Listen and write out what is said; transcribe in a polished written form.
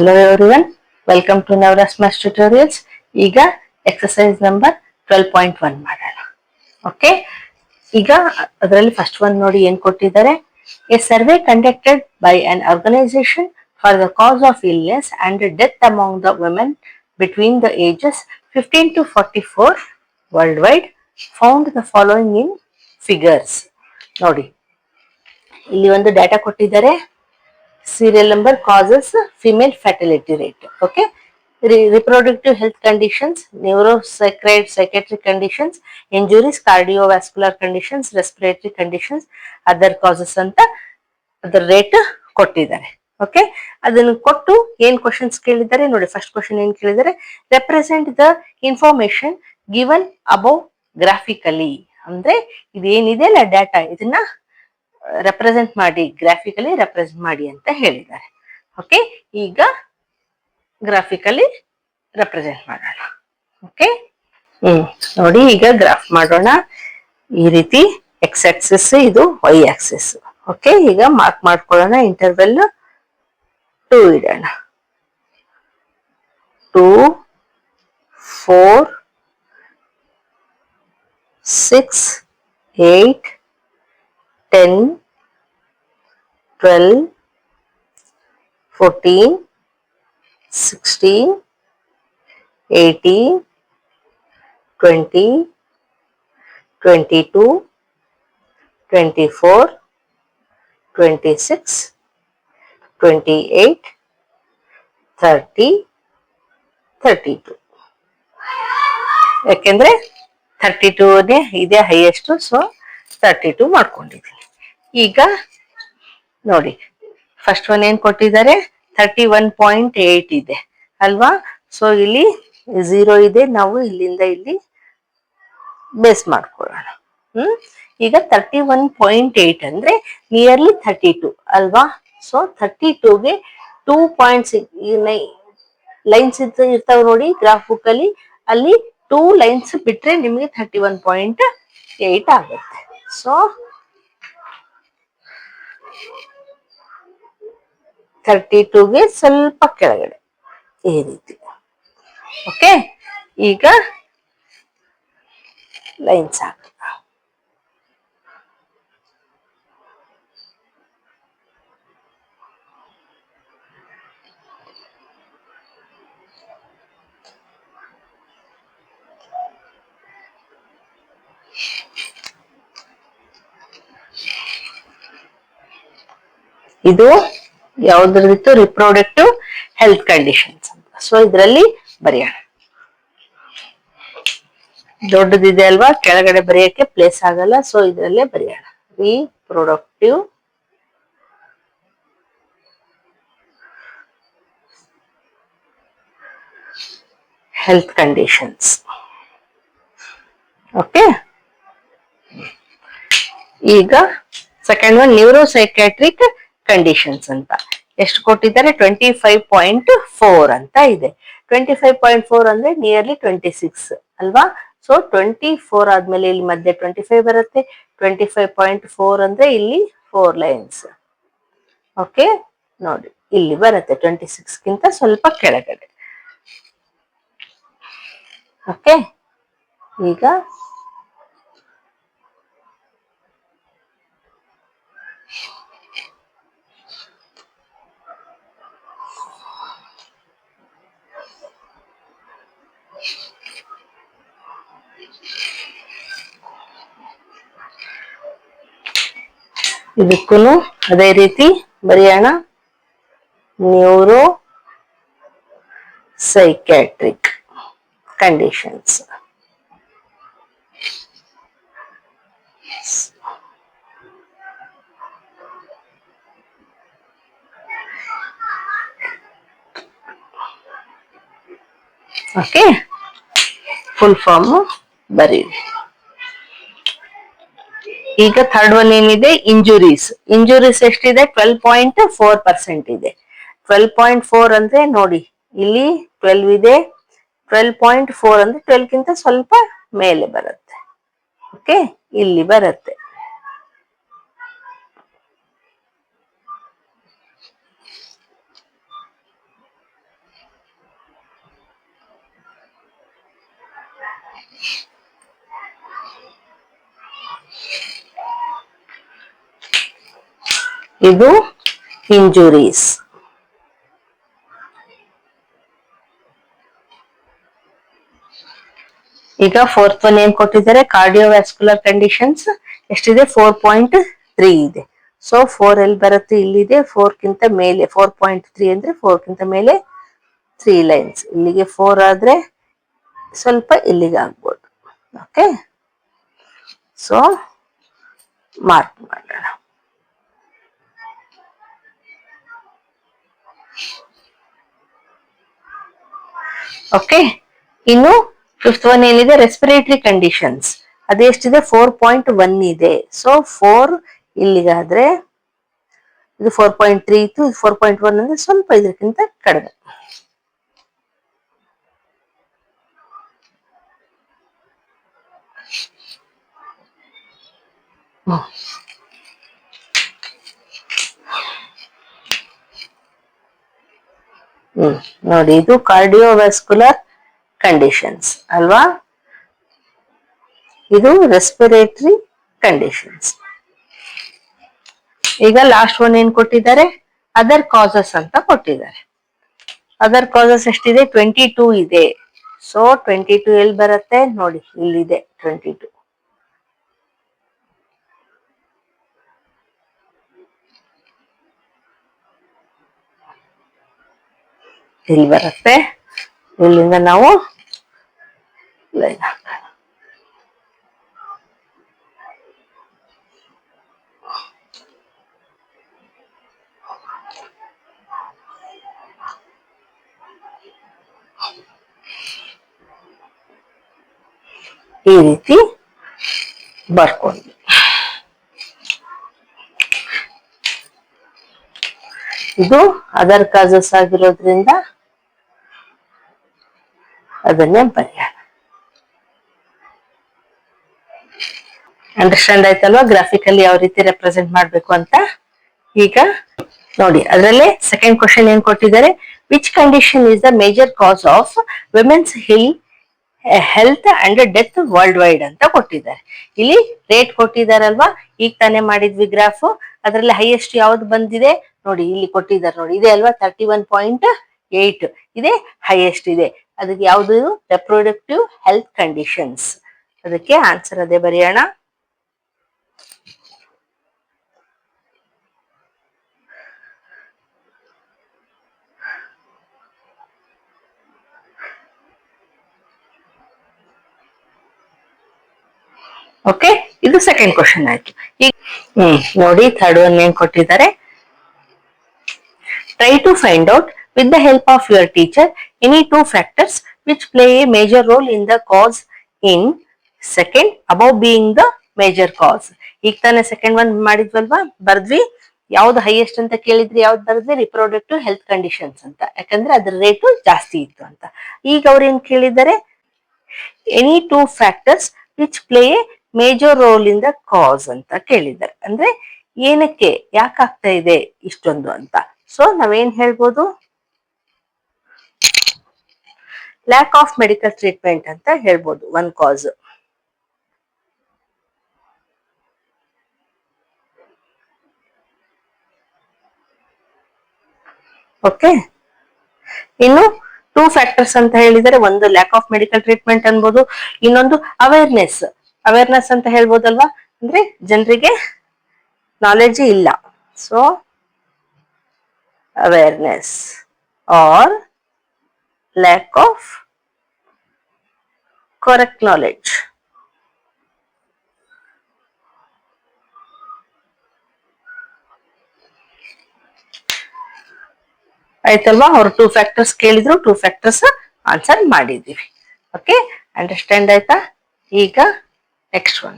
Hello everyone, welcome to Navras Maths Tutorials. ಈಗ exercise number 12.1 ಮಾಡೋಣ. Okay, ಈಗ ಅದರಲ್ಲಿ ಫಸ್ಟ್ ಒನ್ ನೋಡಿ ಏನು ಕೊಟ್ಟಿದ್ದಾರೆ. A survey conducted by an organisation for the cause of illness and death among the women between the ages 15 to 44 world wide found the following in figures. ನೋಡಿ, ಇಲ್ಲಿ ಒಂದು data ಕೊಟ್ಟಿದ್ದಾರೆ. Serial number, causes, female fertility rate. Okay, reproductive health conditions, psychiatric conditions, injuries, cardiovascular conditions, respiratory conditions, other causes ಅಂತ ಅದರ rate ಕೊಟ್ಟಿದ್ದಾರೆ. Okay, ಅದನ್ನು ಕೊಟ್ಟು ಏನ್ ಕ್ವಶನ್ಸ್ ಕೇಳಿದ್ದಾರೆ ನೋಡಿ. ಫಸ್ಟ್ ಕ್ವಶನ್ ಏನ್ ಕೇಳಿದ್ದಾರೆ, represent the information given above graphically. ಅಂದ್ರೆ ಇದೇನಿದೆ ಅಲ್ಲ ಡಾಟಾ, ಇದನ್ನ ರೆಪ್ರೆಸೆಂಟ್ ಮಾಡಿ, ಗ್ರಾಫಿಕಲಿ ರೆಪ್ರೆಸೆಂಟ್ ಮಾಡಿ ಅಂತ ಹೇಳಿದ್ದಾರೆ. ಓಕೆ, ಈಗ ಗ್ರಾಫಿಕಲಿ ರೆಪ್ರೆಸೆಂಟ್ ಮಾಡೋಣ. ಓಕೆ, ನೋಡಿ ಈಗ ಗ್ರಾಫ್ ಮಾಡೋಣ. ಈ ರೀತಿ ಎಕ್ಸ್ ಆಕ್ಸಿಸ್, ಇದು ವೈ ಆಕ್ಸಿಸ್. ಓಕೆ, ಈಗ ಮಾರ್ಕ್ ಮಾಡ್ಕೊಳ್ಳೋಣ. ಇಂಟರ್ವೆಲ್ 2 ಇಡೋಣ. 2, 4, 6, 8, 10, 12, 14, 16, 18, 20, 22, 24, 26, 28, 30, 32. ಯಾಕೆಂದ್ರೆ 32ನೇ ಇದೆ ಹೈಯೆಸ್ಟ್, ಸೊ 32 ಮಾಡ್ಕೊಂಡಿದ್ದೀನಿ. ಈಗ ನೋಡಿ, ಫಸ್ಟ್ ಒನ್ ಏನ್ ಕೊಟ್ಟಿದ್ದಾರೆ, 31.8 ಇದೆ ಅಲ್ವಾ. ಸೊ ಇಲ್ಲಿ 0 ಇದೆ, ನಾವು ಇಲ್ಲಿಂದ ಇಲ್ಲಿ ಬೇಸ್ ಮಾಡ್ಕೊಳ್ಳೋಣ. ಈಗ 31.8 ಅಂದ್ರೆ ನಿಯರ್ಲಿ 32 ಅಲ್ವಾ. ಸೊ 32ಗೆ 2.6 ಲೈನ್ಸ್ ಇರ್ತಾವ ನೋಡಿ ಗ್ರಾಫ್ ಬುಕ್ ಅಲ್ಲಿ. ಅಲ್ಲಿ 2 ಲೈನ್ಸ್ ಬಿಟ್ರೆ ನಿಮಗೆ 31.8 ಆಗುತ್ತೆ. ಸೊ 32ಗೆ ಸ್ವಲ್ಪ ಕೆಳಗಡೆ ಈ ರೀತಿ. ಓಕೆ, ಈಗ ಲೈನ್ಸ್ ಹಾಕೋಣ. ಇದು ಯಾವ್ದ್ರದಿತ್ತು, ರಿಪ್ರೊಡಕ್ಟಿವ್ ಹೆಲ್ತ್ ಕಂಡೀಷನ್ಸ್ ಅಂತ. ಸೊ ಇದರಲ್ಲಿ ಬರೆಯೋಣ. ದೊಡ್ಡದಿದೆ ಅಲ್ವಾ, ಕೆಳಗಡೆ ಬರೆಯಕ್ಕೆ ಪ್ಲೇಸ್ ಆಗಲ್ಲ. ಸೊ ಇದರಲ್ಲೇ ಬರೆಯೋಣ. Reproductive health conditions. ಓಕೆ, ಈಗ ಸೆಕೆಂಡ್ ಒನ್ ನ್ಯೂರೋಸೈಕ್ಯಾಟ್ರಿಕ್ ಕಂಡೀಷನ್ಸ್ ಅಂತ. ಎಷ್ಟು ಕೊಟ್ಟಿದ್ದಾರೆ, 25.4 ಅಂತ ಇದೆ. 25.4 ಅಂದ್ರೆ ನಿಯರ್ಲಿ 26 ಅಲ್ವಾ. ಸೊ 24 ಆದ್ಮೇಲೆ ಇಲ್ಲಿ ಮಧ್ಯೆ 25 ಬರುತ್ತೆ. 25.4 ಅಂದ್ರೆ ಇಲ್ಲಿ 4 ಲೈನ್ಸ್. ಓಕೆ, ನೋಡಿ ಇಲ್ಲಿ ಬರುತ್ತೆ 26ಗಿಂತ ಸ್ವಲ್ಪ ಕೆಳಗಡೆ. ಓಕೆ, ಈಗ ಇದಕ್ಕೂ ಅದೇ ರೀತಿ ಬರೆಯೋಣ. Neuropsychiatric conditions. Okay, full form ಬರೀರಿ. ಈಗ ಥರ್ಡ್ ಒನ್ ಏನಿದೆ, ಇಂಜುರೀಸ್. ಇಂಜುರೀಸ್ ಎಷ್ಟಿದೆ, 12.4% ಇದೆ. 12.4 ಅಂದ್ರೆ ನೋಡಿ ಇಲ್ಲಿ 12 ಇದೆ. 12.4 ಅಂದ್ರೆ 12ಗಿಂತ ಸ್ವಲ್ಪ ಮೇಲೆ ಬರುತ್ತೆ. ಓಕೆ, ಇಲ್ಲಿ ಬರುತ್ತೆ. ಇದು ಇಂಜುರೀಸ್. ಈಗ ಫೋರ್ತ್ ಒನ್ ಏನ್ ಕೊಟ್ಟಿದ್ದಾರೆ, ಕಾರ್ಡಿಯೋವ್ಯಾಸ್ಕ್ಯುಲರ್ ಕಂಡೀಷನ್ಸ್ ಎಷ್ಟಿದೆ, 4.3 ಇದೆ. ಸೊ 4 ಎಲ್ಲಿ ಬರುತ್ತೆ, ಇಲ್ಲಿದೆ. 4ಕ್ಕಿಂತ ಮೇಲೆ 4.3 ಅಂದ್ರೆ 4ಕ್ಕಿಂತ ಮೇಲೆ 3 ಲೈನ್ಸ್. ಇಲ್ಲಿಗೆ 4 ಆದ್ರೆ ಸ್ವಲ್ಪ ಇಲ್ಲಿಗೆ ಆಗ್ಬೋದು. ಓಕೆ, ಸೊ ಮಾರ್ಕ್ ಮಾಡೋಣ. ಓಕೆ, ಇನ್ನು ಫಿಫ್ತ್ ಒನ್ ಏನಿದೆ, ರೆಸ್ಪಿರೇಟರಿ ಕಂಡೀಷನ್ಸ್. ಅದೆಷ್ಟಿದೆ, 4.1 ಇದೆ. ಸೊ 4 ಇಲ್ಲಿಗಾದ್ರೆ ಇದು 4.3 ಇತ್ತು, ಇದು 4.1 ಅಂದ್ರೆ ಸ್ವಲ್ಪ ಇದಕ್ಕಿಂತ ಕಡಿಮೆ. ನೋಡಿ, ಇದು ಕಾರ್ಡಿಯೋವ್ಯಾಸ್ಕ್ಯುಲರ್ ಕಂಡೀಷನ್ಸ್ ಅಲ್ವಾ, ಇದು ರೆಸ್ಪಿರೇಟರಿ ಕಂಡೀಷನ್ಸ್. ಈಗ ಲಾಸ್ಟ್ ಒನ್ ಏನ್ ಕೊಟ್ಟಿದ್ದಾರೆ, ಅದರ್ ಕಾಸಸ್ ಅಂತ ಕೊಟ್ಟಿದ್ದಾರೆ. ಅದರ್ ಕಾಸಸ್ ಎಷ್ಟಿದೆ, 22 ಇದೆ. ಸೊ 22 ಎಲ್ಲಿ ಬರುತ್ತೆ ನೋಡಿ, ಇಲ್ಲಿದೆ 22. ಇಲ್ಲಿ ಬರುತ್ತೆ. ಇಲ್ಲಿಂದ ನಾವು ಲೈನ್ ಹಾಕೋಣ. ಈ ರೀತಿ ಬರ್ಕೊಂಡ್ವಿ. ಇದು ಅದರ್ ಕಾಸಸ್ ಆಗಿರೋದ್ರಿಂದ ಅದನ್ನೇ ಬರೆಯೋಣ. ಅಂಡರ್ಸ್ಟ್ಯಾಂಡ್ ಆಯ್ತಲ್ವಾ, ಗ್ರಾಫಿಕಲ್ಲಿ ಯಾವ ರೀತಿ ರೆಪ್ರೆಸೆಂಟ್ ಮಾಡ್ಬೇಕು ಅಂತ. ಈಗ ನೋಡಿ, ಅದರಲ್ಲೇ ಸೆಕೆಂಡ್ ಕ್ವಶನ್ ಏನ್ ಕೊಟ್ಟಿದ್ದಾರೆ, which condition is the major cos of women's health and death world wide ಅಂತ ಕೊಟ್ಟಿದ್ದಾರೆ. ಇಲ್ಲಿ ರೇಟ್ ಕೊಟ್ಟಿದಾರಲ್ವಾ, ಈಗ ತಾನೇ ಮಾಡಿದ್ವಿ ಗ್ರಾಫ್. ಅದರಲ್ಲಿ ಹೈಯೆಸ್ಟ್ ಯಾವ್ದು ಬಂದಿದೆ ನೋಡಿ, ಇಲ್ಲಿ ಕೊಟ್ಟಿದ್ದಾರೆ ನೋಡಿ, ಇದೆ ಅಲ್ವಾ, 31.8 ಇದೆ, ಹೈಯೆಸ್ಟ್ ಇದೆ. ಅದಕ್ಕೆ ಯಾವ್ದು, ರೆಪ್ರೊಡಕ್ಟಿವ್ ಹೆಲ್ತ್ ಕಂಡೀಷನ್ಸ್. ಅದಕ್ಕೆ ಆನ್ಸರ್ ಅದೇ ಬರೆಯೋಣ. ಓಕೆ, ಇದು ಸೆಕೆಂಡ್ ಕ್ವಶನ್ ಆಯ್ತು. ಈಗ ನೋಡಿ, ಥರ್ಡ್ ಒನ್ ಏನ್ ಕೊಟ್ಟಿದ್ದಾರೆ, try to find out with the help of your teacher any 2 factors which play a major role in the cause in second above being the major cause. ಈಗ ತಾನೇ second one ಮಾಡಿದ್ವಲ್ವಾ, ಬರ್ದ್ವಿ. ಯಾವ್ದು highest ಅಂತ ಕೇಳಿದ್ರಿ, ಯಾವ್ದು ಬರ್ದ್ವಿ, reproductive health conditions ಅಂತ, ಯಾಕಂದ್ರೆ ಅದ್ರ rate ಜಾಸ್ತಿ ಇತ್ತು ಅಂತ. ಈಗ ಅವ್ರು ಏನ್ ಕೇಳಿದ್ದಾರೆ, any 2 factors which play a major role in the ಕಾಸ್ ಅಂತ ಕೇಳಿದ್ದಾರೆ. ಅಂದ್ರೆ ಏನಕ್ಕೆ, ಯಾಕಾಗ್ತಾ ಇದೆ ಇಷ್ಟೊಂದು ಅಂತ. ಸೊ ನಾವೇನ್ ಹೇಳ್ಬೋದು, ಲ್ಯಾಕ್ ಆಫ್ ಮೆಡಿಕಲ್ ಟ್ರೀಟ್ಮೆಂಟ್ ಅಂತ ಹೇಳ್ಬೋದು ಒನ್ ಕಾಸ್. ಓಕೆ, ಇನ್ನು 2 ಫ್ಯಾಕ್ಟರ್ಸ್ ಅಂತ ಹೇಳಿದರೆ, ಒಂದು ಲ್ಯಾಕ್ ಆಫ್ ಮೆಡಿಕಲ್ ಟ್ರೀಟ್ಮೆಂಟ್ ಅನ್ಬೋದು, ಇನ್ನೊಂದು ಅವೇರ್ನೆಸ್. ಅವೇರ್ನೆಸ್ ಅಂತ ಹೇಳ್ಬೋದಲ್ವಾ, ಅಂದ್ರೆ ಜನರಿಗೆ ನಾಲೆಜ್ ಇಲ್ಲ. So awareness or lack of correct knowledge. ಆಯ್ತಲ್ವಾ, ಅವ್ರು 2 ಫ್ಯಾಕ್ಟರ್ಸ್ ಕೇಳಿದ್ರು, 2 ಫ್ಯಾಕ್ಟರ್ಸ್ ಆನ್ಸರ್ ಮಾಡಿದೀವಿ. ಓಕೆ, ಅಂಡರ್ಸ್ಟ್ಯಾಂಡ್ ಆಯ್ತಾ. ಈಗ ನೆಕ್ಸ್ಟ್ ಒನ್.